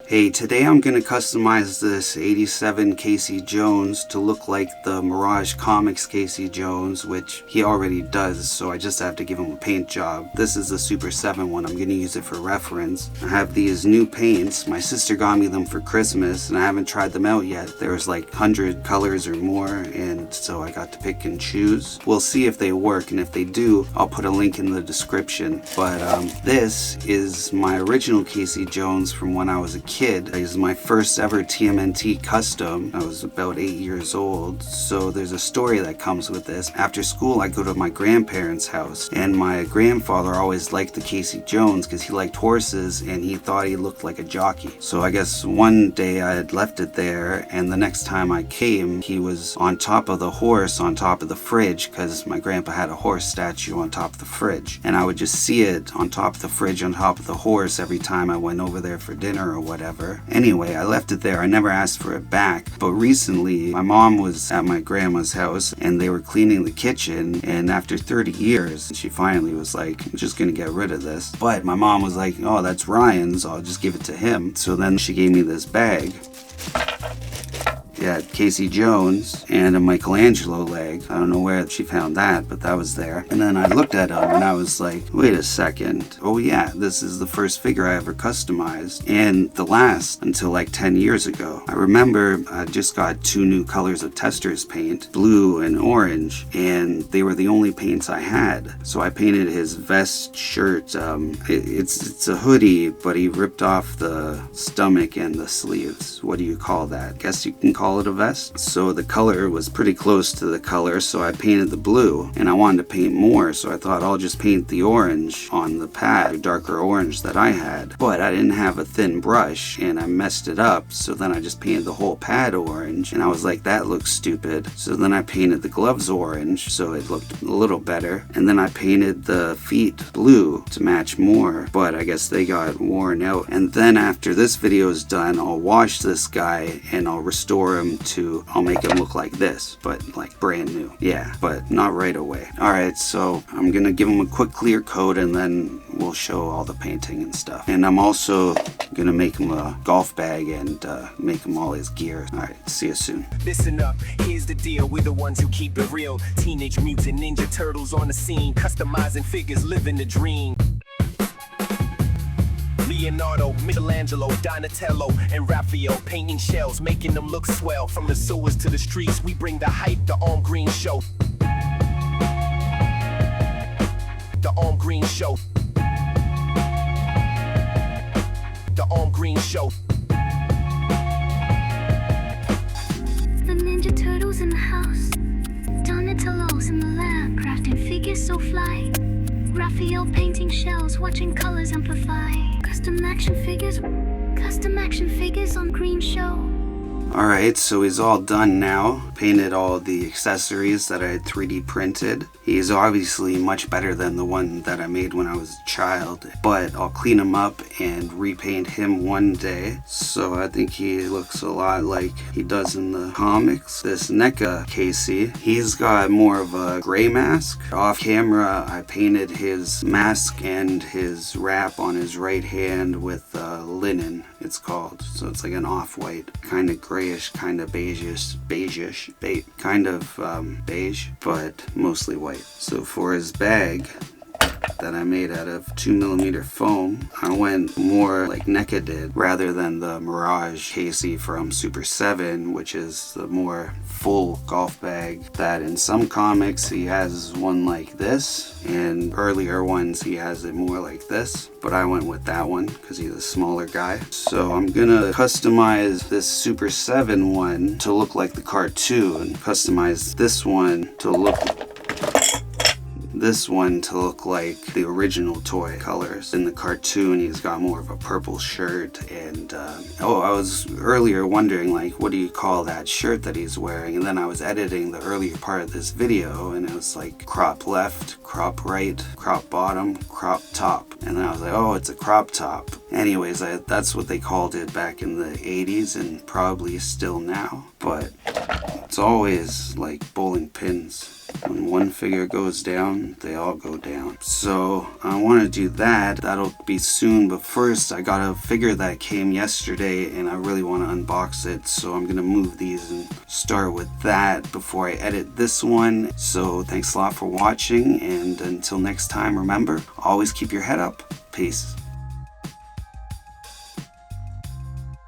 Hey, today I'm going to customize this 87 Casey Jones to look like the Mirage Comics Casey Jones, which he already does, so I just have to give him a paint job. This is the Super 7 one. I'm going to use it for reference. I have these new paints. My sister got me them for Christmas, and I haven't tried them out yet. There's like 100 colors or more, and so I got to pick and choose. We'll see if they work, and if they do, I'll put a link in the description. But this is my original Casey Jones from when I was a kid. It was my first ever TMNT custom. I was about 8 years old, so there's a story that comes with this. After school, I go to my grandparents' house, and my grandfather always liked the Casey Jones because he liked horses and he thought he looked like a jockey. So I guess one day I had left it there, and the next time I came, he was on top of the horse on top of the fridge, because my grandpa had a horse statue on top of the fridge, and I would just see it on top of the fridge on top of the horse every time I went over there for dinner or whatever. Anyway, I left it there. I never asked for it back. But recently, my mom was at my grandma's house and they were cleaning the kitchen. And after 30 years, she finally was like, I'm just going to get rid of this. But my mom was like, oh, that's Ryan's. I'll just give it to him. So then she gave me this bag. Yeah, Casey Jones and a Michelangelo leg. I don't know where she found that, but that was there. And then I looked at him and I was like, wait a second. Oh yeah, this is the first figure I ever customized, and the last until like 10 years ago. I remember I just got 2 new colors of Tester's paint, blue and orange, and they were the only paints I had. So I painted his vest shirt. It's a hoodie, but he ripped off the stomach and the sleeves. What do you call that? Guess you can call it a vest. So the color was pretty close to the color, so I painted the blue, and I wanted to paint more, so I thought I'll just paint the orange on the pad, the darker orange that I had. But I didn't have a thin brush and I messed it up, so then I just painted the whole pad orange, and I was like, that looks stupid. So then I painted the gloves orange so it looked a little better, and then I painted the feet blue to match more, but I guess they got worn out. And then after this video is done, I'll wash this guy and I'll restore him to, I'll make him look like this, but like brand new. Yeah, but not right away. Alright, so I'm gonna give him a quick clear coat and then we'll show all the painting and stuff. And I'm also gonna make him a golf bag and make him all his gear. Alright, see you soon. Listen up, here's the deal, we're the ones who keep it real. Teenage Mutant Ninja Turtles on the scene, customizing figures, living the dream. Leonardo, Michelangelo, Donatello, and Raphael painting shells, making them look swell. From the sewers to the streets, we bring the hype, the OnGreenShow. The OnGreenShow. The OnGreenShow. The Ninja Turtles in the house, Donatello's in the lab, crafting figures so fly. Raphael painting shells, watching colors amplify. Custom action figures on OnGreenShow. Alright, so he's all done now. Painted all the accessories that I had 3D printed. He's obviously much better than the one that I made when I was a child, but I'll clean him up and repaint him one day. So I think he looks a lot like he does in the comics. This NECA Casey, he's got more of a gray mask. Off camera, I painted his mask and his wrap on his right hand with linen, it's called. So it's like an off-white, kind of grayish, kind of beige, but mostly white. So for his bag that I made out of 2mm foam, I went more like NECA did rather than the Mirage Casey from Super 7, which is the more full golf bag that in some comics he has one like this, and earlier ones he has it more like this, but I went with that one because he's a smaller guy. So I'm gonna customize this Super 7 one to look like the cartoon, customize this one to look like the original toy colors. In the cartoon, he's got more of a purple shirt, and I was earlier wondering, like, what do you call that shirt that he's wearing? And then I was editing the earlier part of this video, and it was like crop left, crop right, crop bottom, crop top. And then I was like, oh, it's a crop top. Anyways, that's what they called it back in the 80s, and probably still now. But it's always like bowling pins. When one figure goes down, they all go down. So I want to do that. That'll be soon, but first I got a figure that came yesterday and I really want to unbox it. So I'm going to move these and start with that before I edit this one. So thanks a lot for watching, and until next time, remember, always keep your head up. Peace.